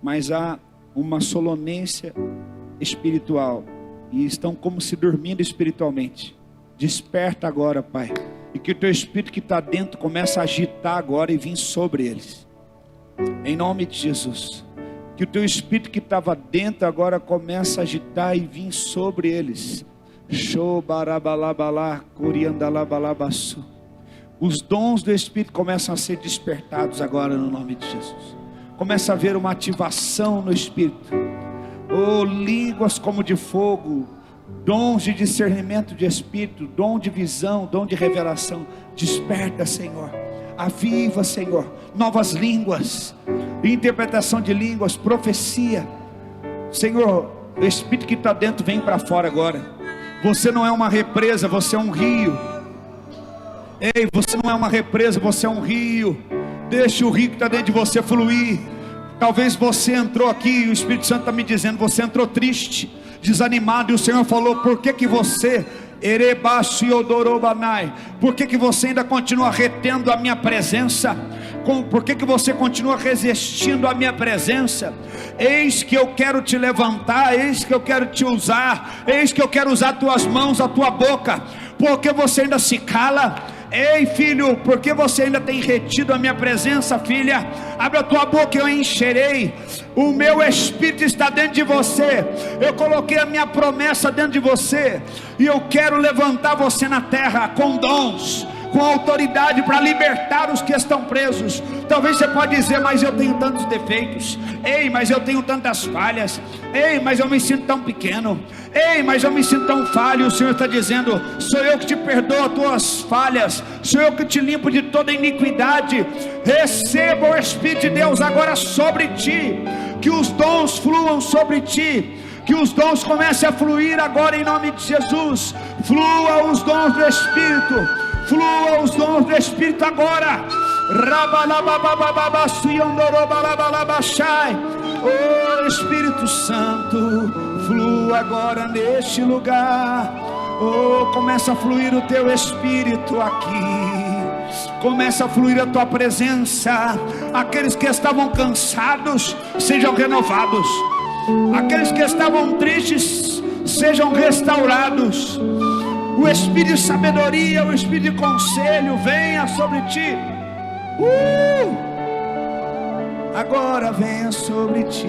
Mas há uma sonolência espiritual. E estão como se dormindo espiritualmente. Desperta agora, Pai, e que o teu Espírito que está dentro comece a agitar agora e vir sobre eles, em nome de Jesus. Que o teu Espírito que estava dentro agora comece a agitar e vir sobre eles. Os dons do Espírito começam a ser despertados agora no nome de Jesus. Começa a haver uma ativação no Espírito. Línguas como de fogo, dons de discernimento de espírito, dom de visão, dom de revelação. Desperta, Senhor, aviva, Senhor, novas línguas, interpretação de línguas, profecia. Senhor, o Espírito que está dentro vem para fora agora. Você não é uma represa, você é um rio. Ei, você não é uma represa, você é um rio. Deixe o rio que está dentro de você fluir. Talvez você entrou aqui e o Espírito Santo está me dizendo, você entrou triste, desanimado, e o Senhor falou, por que você, por que você ainda continua retendo a minha presença? por que você continua resistindo à minha presença? Eis que eu quero te levantar, eis que eu quero te usar, eis que eu quero usar tuas mãos, a tua boca. Por que você ainda se cala? Ei, filho, por que você ainda tem retido a minha presença, filha? Abre a tua boca e eu encherei. O meu Espírito está dentro de você. Eu coloquei a minha promessa dentro de você, e eu quero levantar você na terra com dons, com autoridade para libertar os que estão presos. Talvez você pode dizer: mas eu tenho tantos defeitos. Ei, mas eu tenho tantas falhas. Ei, mas eu me sinto tão pequeno. Ei, mas eu me sinto tão falho. O Senhor está dizendo: sou eu que te perdoo as tuas falhas, sou eu que te limpo de toda iniquidade. Receba o Espírito de Deus agora sobre ti, que os dons fluam sobre ti, que os dons comecem a fluir agora em nome de Jesus. Flua os dons do Espírito, flua os dons do Espírito agora. Oh Espírito Santo, flua agora neste lugar. Oh, começa a fluir o teu Espírito aqui, começa a fluir a tua presença. Aqueles que estavam cansados sejam renovados, aqueles que estavam tristes sejam restaurados. O Espírito de sabedoria, o Espírito de conselho venha sobre ti. Agora venha sobre ti,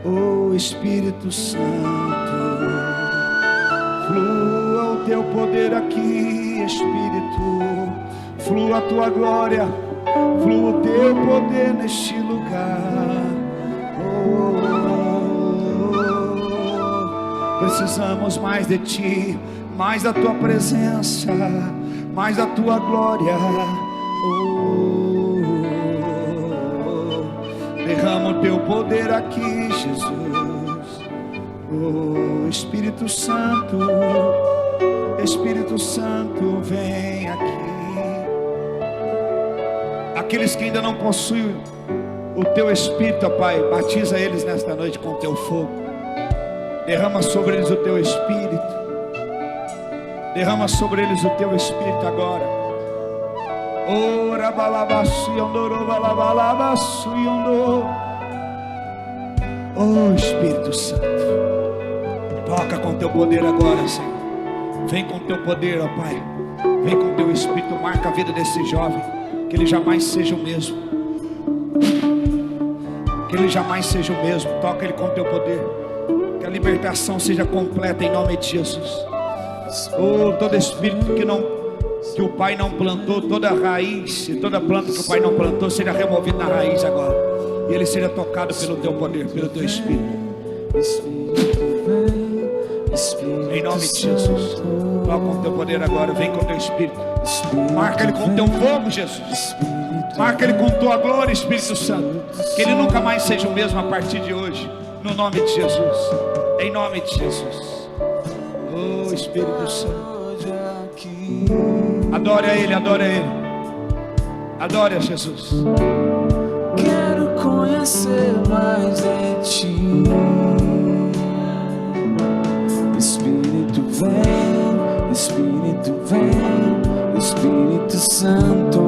oh Espírito Santo. Flua o teu poder aqui, Espírito. Flua a tua glória, flua o teu poder neste lugar. Precisamos mais de ti, mais da tua presença, mais da tua glória. Derrama o teu poder aqui, Jesus. Oh Espírito Santo, Espírito Santo, vem aqui. Aqueles que ainda não possuem o teu Espírito, ó Pai, batiza eles nesta noite com o teu fogo. Derrama sobre eles o teu Espírito. Derrama sobre eles o teu Espírito agora. Oh Espírito Santo, toca com teu poder agora, Senhor. Vem com teu poder, ó Pai. Vem com teu Espírito, marca a vida desse jovem, que ele jamais seja o mesmo, que ele jamais seja o mesmo. Toca ele com teu poder, que a libertação seja completa em nome de Jesus. Oh, todo espírito que o Pai não plantou, toda raiz e toda planta que o Pai não plantou, seja removido na raiz agora, e ele seja tocado pelo teu poder, pelo teu Espírito. Em nome de Jesus, toca com teu poder agora. Vem com teu Espírito, marca ele com teu fogo, Jesus. Marca ele com tua glória, Espírito Santo. Que ele nunca mais seja o mesmo a partir de hoje, no nome de Jesus. Em nome de Jesus. Oh Espírito Santo, adore a Ele, adore a Ele, adore a Jesus. Quero conhecer mais de ti. Espírito vem, Espírito vem, Espírito Santo.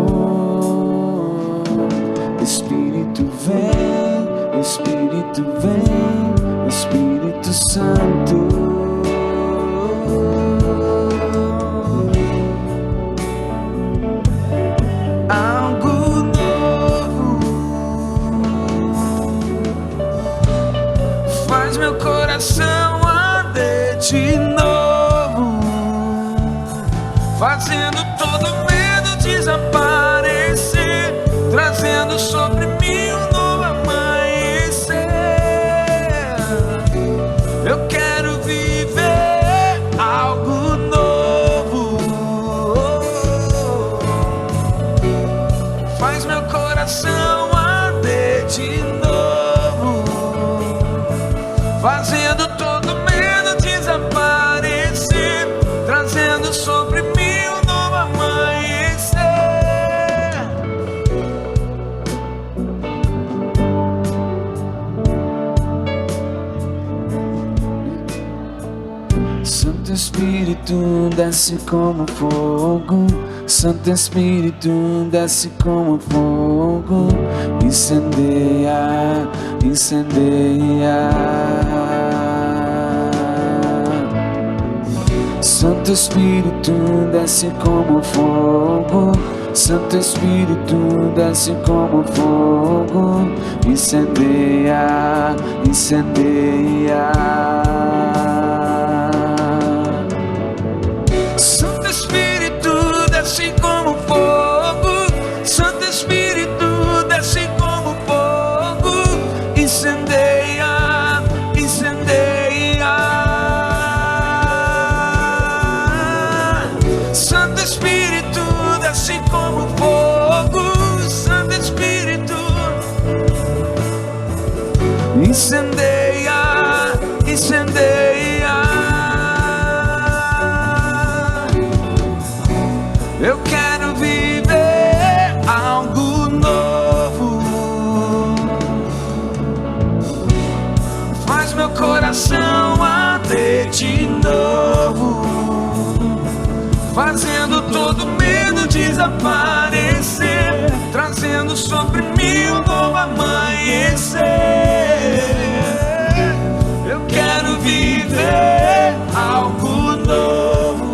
Espírito vem, Espírito vem, Espírito Santo. Coração arder de novo, fazendo todo medo desaparecer, trazendo sobre mim um novo amanhecer. Eu quero viver algo novo. Faz meu coração arder de novo, fazendo todo medo desaparecer, trazendo sobre mim um novo amanhecer. Santo Espírito desce como fogo, Santo Espírito, desce como fogo, incendeia, incendeia. Santo Espírito, desce como fogo, Santo Espírito, desce como fogo, incendeia, incendeia. Santo Espírito, desce como fogo, Santo Espírito, desce como fogo, incendeia, incendeia. Santo Espírito, desce como fogo, Santo Espírito, incendeia, incendeia. Eu quero viver algo novo. Faz meu coração arder de novo, fazendo todo medo desaparecer, trazendo sobre mim um novo amanhecer. Eu quero viver algo novo.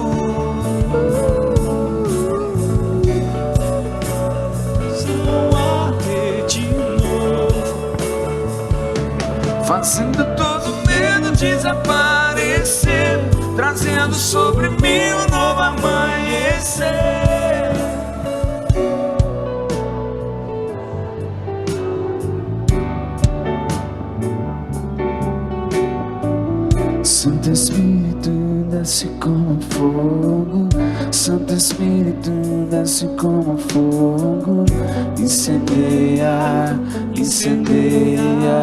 Fazendo todo medo desaparecer, trazendo sobre mim um novo amanhecer. Santo Espírito, desce como fogo, Santo Espírito, desce como fogo, incendeia, incendeia.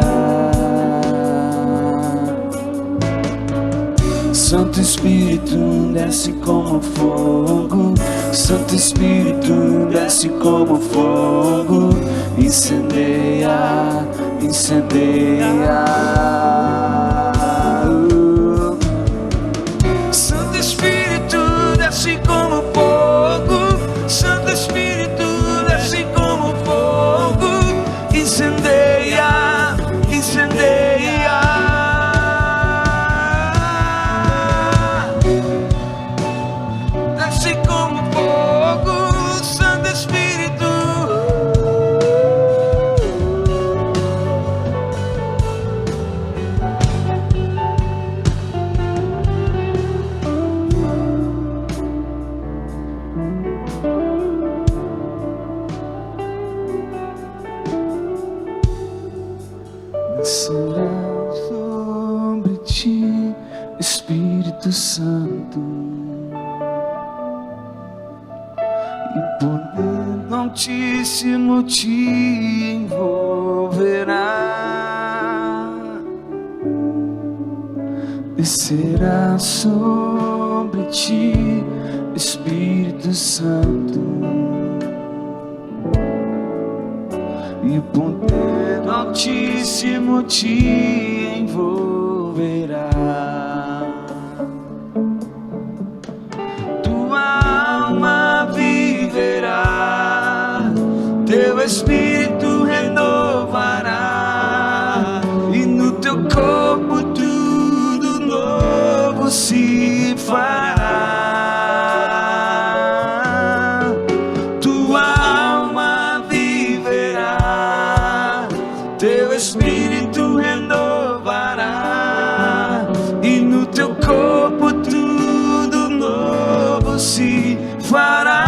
Santo Espírito, desce como fogo, Santo Espírito, desce como fogo, incendeia, incendeia. Santo Espírito, desce como fogo, Santo Espírito, desce como fogo, incendeia, incendeia. Desce como fogo, Santo Espírito. Descerá sobre ti, Espírito Santo, e poder altíssimo te envolverá. Descerá sobre ti, Espírito Santo, e o poder altíssimo te envolverá. Tua alma viverá, teu espírito renovará, e no teu corpo tudo novo se fará. Teu espírito renovará, e no teu corpo tudo novo se fará.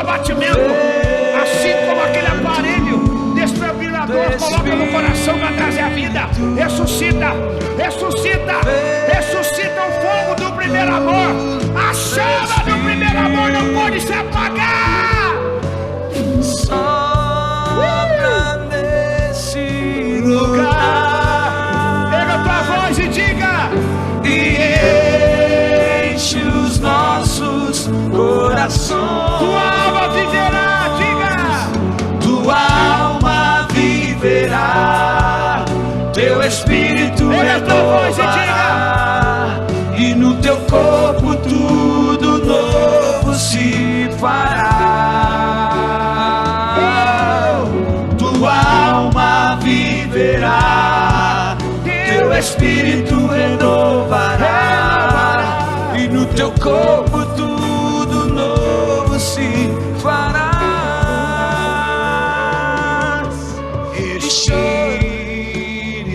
abatimento, assim como aquele aparelho desfibrilador coloca no coração para trazer a vida. Ressuscita, ressuscita, ressuscita o fogo do primeiro amor. A chama do primeiro amor não pode se apagar. Sopra nesse lugar. Pega a tua voz e diga: e enche os nossos corações. tua alma viverá, diga. Tua alma viverá, teu espírito Pega a tua voz e renovará, e no teu corpo tudo novo se fará. Tua alma viverá, teu espírito renovará, e no teu corpo tudo novo se fará.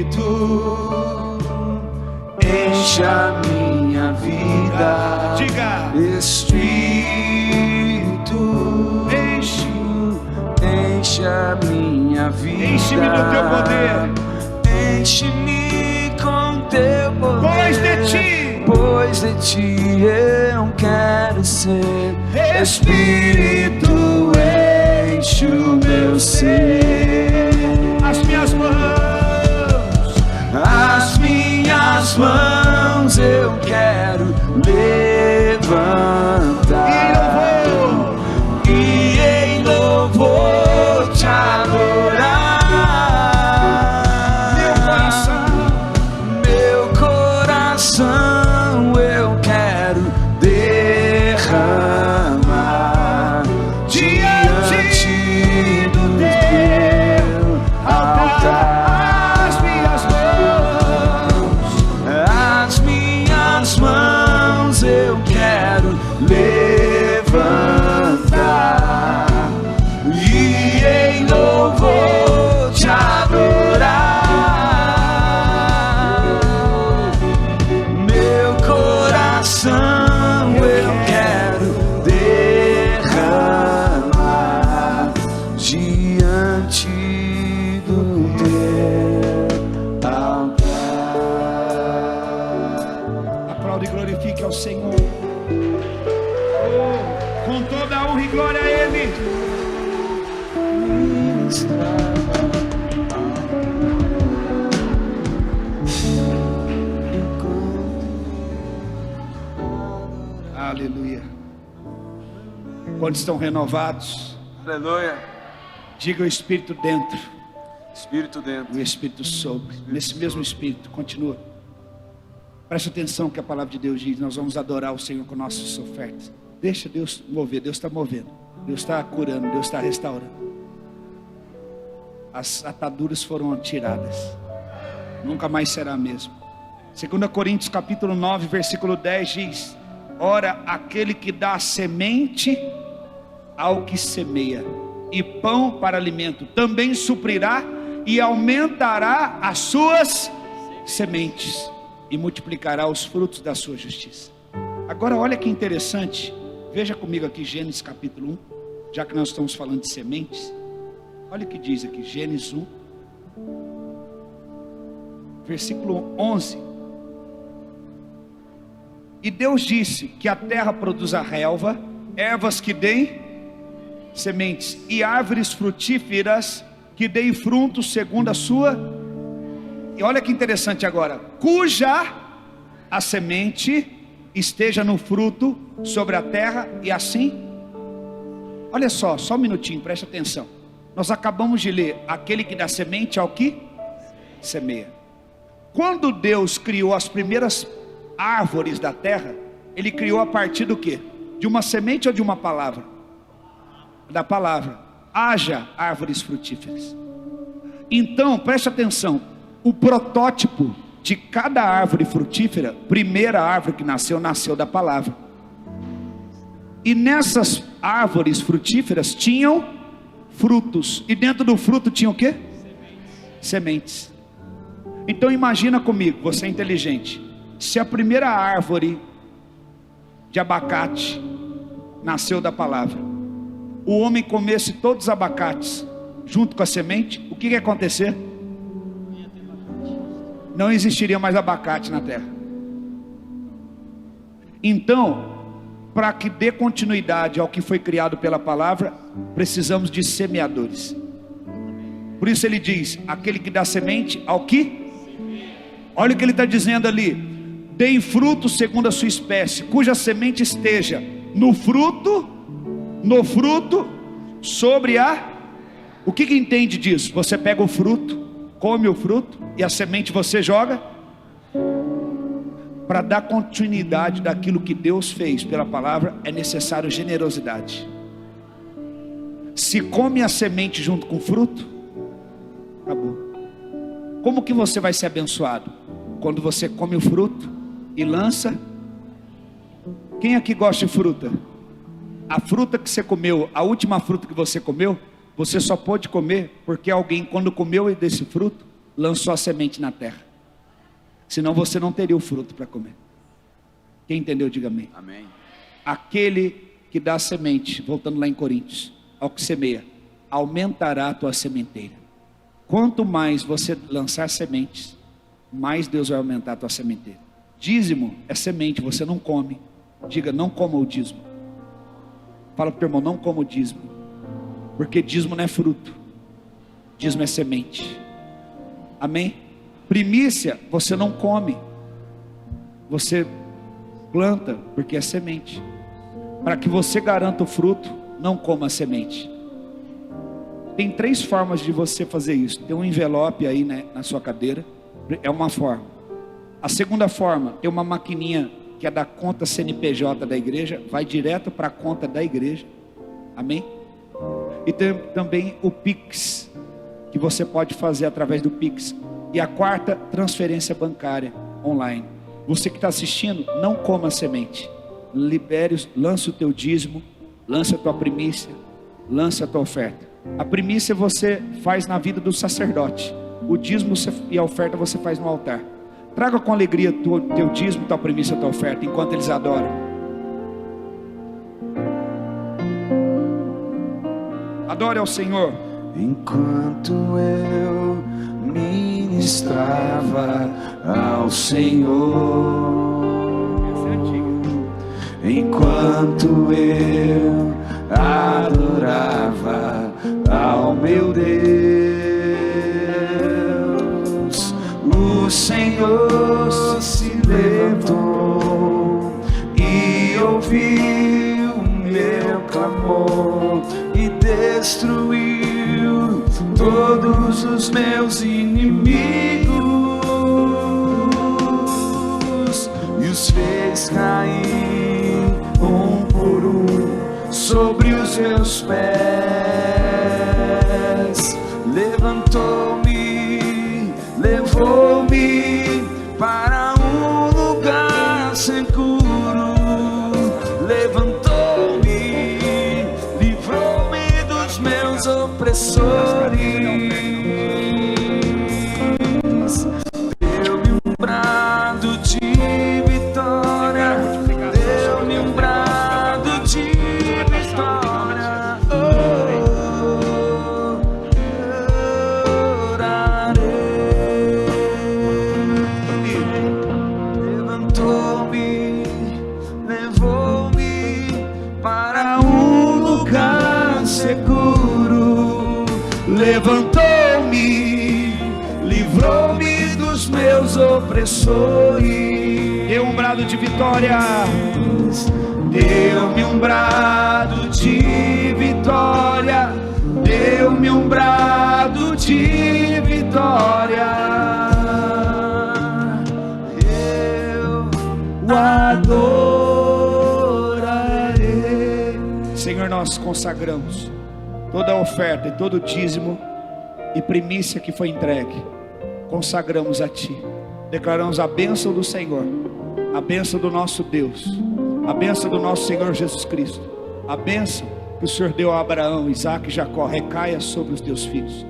Espírito, enche a minha vida. Diga. Espírito, enche a minha vida. Enche-me do teu poder. Enche-me com teu poder. Pois de ti Pois de ti eu quero ser. Espírito, enche o meu ser. as minhas mãos, As minhas mãos eu quero levantar e em louvor te adorar. Meu coração eu quero derramar diante do teu altar. As minhas mãos eu quero levantar e em louvor te adorar. Meu coração eu quero derramar diante do teu altar. aplaude e glorifique ao Senhor. Com toda a honra e glória a Ele. Aleluia. Quantos estão renovados? Aleluia. Diga o Espírito dentro, Espírito dentro. o Espírito sobre. Nesse mesmo Espírito, continua. Preste atenção que a palavra de Deus diz. Nós vamos adorar o Senhor com nossas ofertas. Deixa Deus mover. Deus está movendo, Deus está curando, Deus está restaurando. As ataduras foram tiradas, nunca mais será a mesma. 2 Coríntios capítulo 9 versículo 10 diz: ora, aquele que dá semente ao que semeia e pão para alimento, também suprirá e aumentará as suas sementes e multiplicará os frutos da sua justiça. Agora olha que interessante, veja comigo aqui Gênesis capítulo 1, já que nós estamos falando de sementes. Olha o que diz aqui, Gênesis 1, versículo 11. E Deus disse que a terra produza relva, ervas que deem sementes, e árvores frutíferas que deem frutos segundo a sua. E olha que interessante agora, cuja a semente esteja no fruto sobre a terra, e assim. Olha só um minutinho, preste atenção. Nós acabamos de ler, aquele que dá semente ao que semeia. Quando Deus criou as primeiras árvores da terra, Ele criou a partir do quê? De uma semente ou de uma palavra? Da palavra. Haja árvores frutíferas. Então, preste atenção, o protótipo de cada árvore frutífera, primeira árvore que nasceu da palavra. E nessas árvores frutíferas tinham frutos, e dentro do fruto tinha o quê? Sementes. Então imagina comigo, você é inteligente, se a primeira árvore de abacate nasceu da palavra, o homem comesse todos os abacates junto com a semente, o que ia acontecer? Não existiria mais abacate na terra. Então, para que dê continuidade ao que foi criado pela palavra, precisamos de semeadores. Por isso ele diz: aquele que dá semente ao que? Olha o que ele está dizendo ali: deem fruto segundo a sua espécie, cuja semente esteja no fruto, sobre a... O que entende disso? Você pega o fruto, come o fruto, e a semente você joga. Para dar continuidade daquilo que Deus fez pela palavra, é necessário generosidade. Se come a semente junto com o fruto, acabou. Como que você vai ser abençoado? Quando você come o fruto e lança. Quem aqui gosta de fruta? A fruta que você comeu, a última fruta que você comeu, você só pôde comer porque alguém, quando comeu desse fruto, lançou a semente na terra. Senão você não teria o fruto para comer. Quem entendeu, diga amém. Amém. Aquele que dá a semente, voltando lá em Coríntios, ao que semeia, aumentará a tua sementeira. Quanto mais você lançar sementes, mais Deus vai aumentar a tua sementeira. Dízimo é semente, você não come. Diga, não coma o dízimo. Fala para o teu irmão, não coma o dízimo. Porque dízimo não é fruto, dízimo é semente. Amém? Primícia você não come, você planta, porque é semente. Para que você garanta o fruto, não coma a semente. Tem 3 formas de você fazer isso. Tem um envelope aí, né, na sua cadeira, é uma forma. A segunda forma, tem uma maquininha que é da conta CNPJ da igreja, vai direto para a conta da igreja. Amém? E tem também o Pix, que você pode fazer através do Pix. E a quarta, transferência bancária online. Você que está assistindo, não coma a semente. Lance o teu dízimo, lance a tua primícia, lance a tua oferta. A primícia você faz na vida do sacerdote. O dízimo e a oferta você faz no altar. Traga com alegria teu dízimo, tua primícia, tua oferta, enquanto eles adoram. Adore ao Senhor. Enquanto eu ministrava ao Senhor, enquanto eu adorava ao meu Deus, o Senhor se levantou e ouviu o meu clamor e destruiu todos os meus inimigos e os fez cair um por um sobre os meus pés. Levantou-me, levou-me para um lugar seguro. Levantou-me, livrou-me dos meus opressores. Deu-me um brado de vitória. Deu-me um brado de vitória. Orarei. Levantou-me, levou-me para um lugar seguro. Levantou-me, livrou-me dos meus opressores. Deu um brado de vitória. Deu-me um brado de vitória. Deu-me um brado de vitória. Eu o adorarei. Senhor, nós consagramos toda a oferta e todo o dízimo e primícia que foi entregue. Consagramos a Ti. Declaramos a bênção do Senhor, a bênção do nosso Deus, a bênção do nosso Senhor Jesus Cristo, a bênção que o Senhor deu a Abraão, Isaac e Jacó, recaia sobre os teus filhos,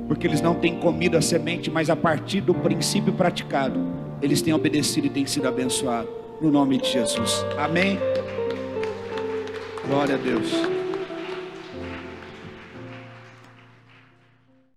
porque eles não têm comido a semente, mas a partir do princípio praticado, eles têm obedecido e têm sido abençoados, no nome de Jesus, amém. Glória a Deus.